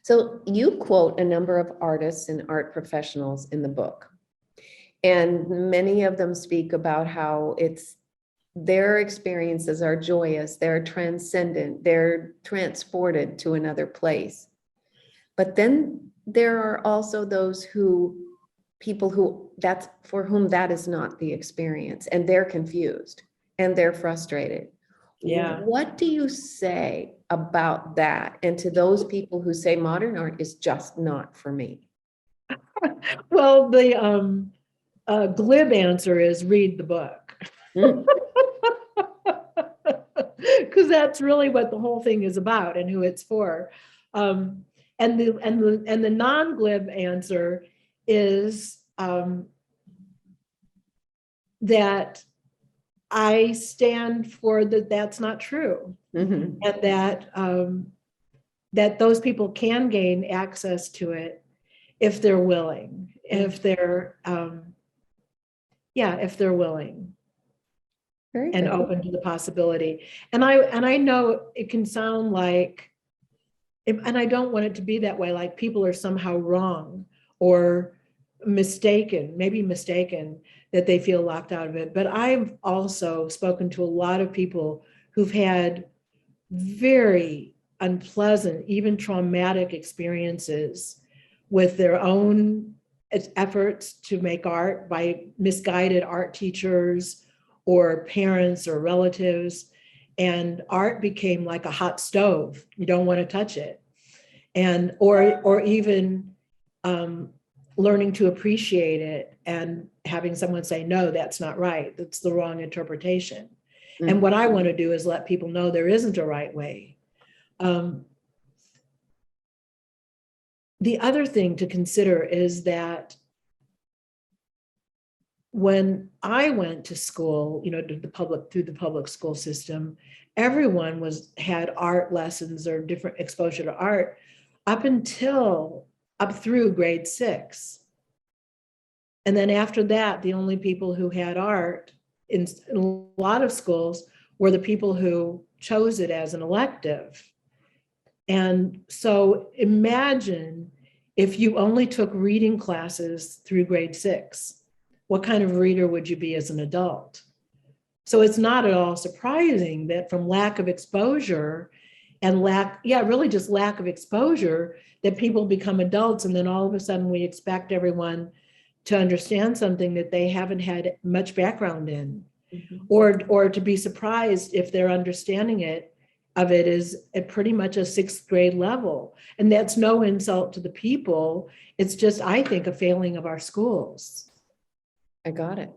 So you quote a number of artists and art professionals in the book, and many of them speak about how it's their experiences are joyous, they're transcendent, they're transported to another place. But then there are also those people who that's for whom that is not the experience, and they're confused and they're frustrated. Yeah. What do you say about that? And to those people who say modern art is just not for me? Well, the glib answer is read the book. Mm. Because that's really what the whole thing is about and who it's for. And the non-glib answer is that I stand for that's not true, Mhm. and that those people can gain access to it if they're willing, if they're if they're willing Very and good. open to the possibility. And I know it can sound like, and I don't want it to be that way, like people are somehow wrong or maybe mistaken that they feel locked out of it. But I've also spoken to a lot of people who've had very unpleasant, even traumatic experiences with their own efforts to make art by misguided art teachers or parents or relatives. And art became like a hot stove. You don't want to touch it. And or even learning to appreciate it and having someone say, no, that's not right. That's the wrong interpretation. And what I want to do is let people know there isn't a right way. The other thing to consider is that when I went to school, through the public school system, everyone had art lessons or different exposure to art up through grade 6. And then after that, the only people who had art in a lot of schools were the people who chose it as an elective. And so imagine if you only took reading classes through grade 6, what kind of reader would you be as an adult? So it's not at all surprising that from lack of exposure and really just lack of exposure, that people become adults. And then all of a sudden we expect everyone to understand something that they haven't had much background in, or to be surprised if their understanding of it is at pretty much a 6th grade level. And that's no insult to the people. It's just, I think, a failing of our schools. I got it.